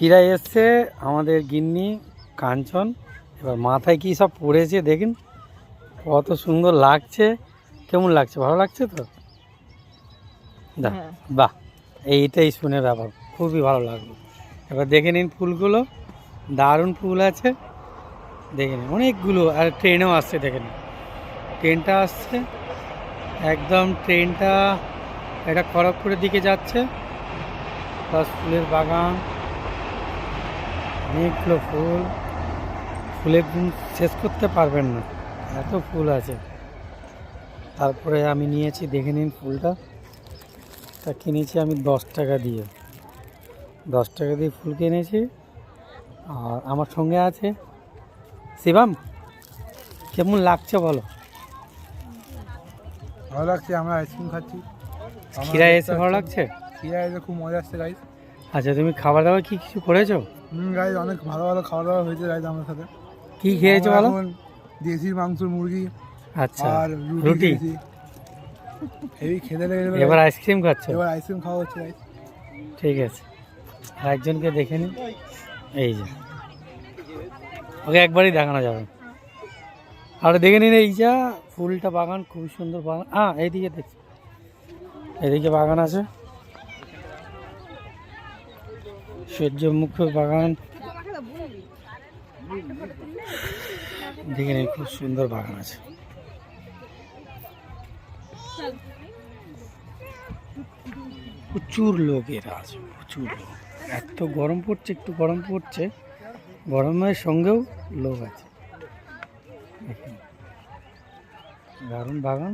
ফিরে এসছে আমাদের গিন্নি কাঞ্চন। এবার মাথায় কি সব পড়েছে দেখুন, কত সুন্দর লাগছে। কেমন লাগছে? ভালো লাগছে তো? বাহ, এইটাই শুনে ব্যাপার, খুবই ভালো লাগলো। এবার দেখে নিন ফুলগুলো, দারুণ ফুল আছে। দেখে নিন অনেকগুলো, আর ট্রেনেও আসছে। দেখে নিন ট্রেনটা আসছে একদম, ট্রেনটা এটা খড়গপুরের দিকে যাচ্ছে। প্লাস ফুলের বাগান, অনেকগুলো ফুল, ফুলের গুণ শেষ করতে পারবেন না, এত ফুল আছে। তারপরে আমি নিয়েছি, দেখে নিন ফুলটা, তা কিনেছি আমি 10 টাকা দিয়ে। 10 টাকা দিয়ে ফুল কিনেছি। আর আমার সঙ্গে আছে শিবাম। কেমন লাগছে বলো? ভালো লাগছে, আমরা আইসক্রিম খাচ্ছি। খিরায় এসে ভালো লাগছে? খিরায় এসে খুব মজা আসছে গাইজ। আচ্ছা, তুমি খাবার দাবার কি কিছু করেছো? গাইজ অনেক ভালো ভালো খাওয়া দাওয়া হয়েছে গাইজ আমার সাথে। কি খেয়েছো বলো? দেশির মাংস, মুরগি, আচ্ছা, আর রুটি। এই খেতে লেগে যাবে। এবার আইসক্রিম খাচ্ছ? এবার আইসক্রিম খাওয়া হচ্ছে গাইজ। ঠিক আছে, আর একজনকে দেখে নিন। এই যে ওকে একবারই দেখানো যাবে। আর দেখে নিন এই যা ফুলটা, বাগান খুব সুন্দর বাগান। এইদিকে দেখছি, এদিকে বাগান আছে, সূর্যমুখ বাগান। দেখে নিন খুব সুন্দর বাগান আছে। প্রচুর লোক এরা আছে, প্রচুর লোক। এত গরম পড়ছে, একটু গরম পড়ছে, গরমের সঙ্গেও লোক আছে। দেখুন দারুণ বাগান,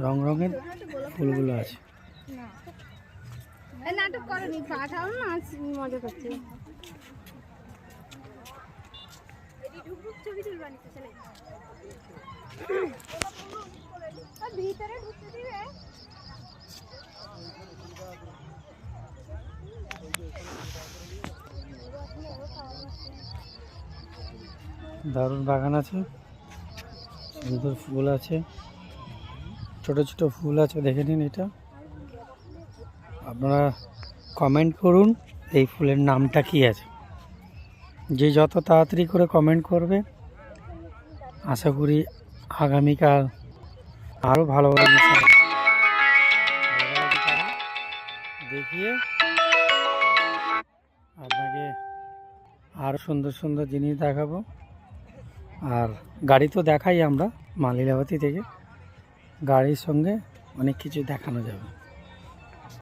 রং রঙের ফুলগুলো আছে। নাটক করনি, পাঠাও না, মজা করছি। ভিতরে ঢুকতে দিবে? দারুণ বাগান আছে, সুন্দর ফুল আছে, ছোট ছোট ফুল আছে। দেখে নিন এটা, আপনারা কমেন্ট করুন এই ফুলের নামটা কি আছে। যে যত তাড়াতাড়ি করে কমেন্ট করবে, আশা করি আগামীকাল আরও ভালো ভালো বিষয় দেখিয়ে আপনাকে আরও সুন্দর সুন্দর জিনিস দেখাবো। আর গাড়ি তো দেখাই আমরা, মা লীলাবতী থেকে গাড়ির সঙ্গে অনেক কিছু দেখানো যাবে।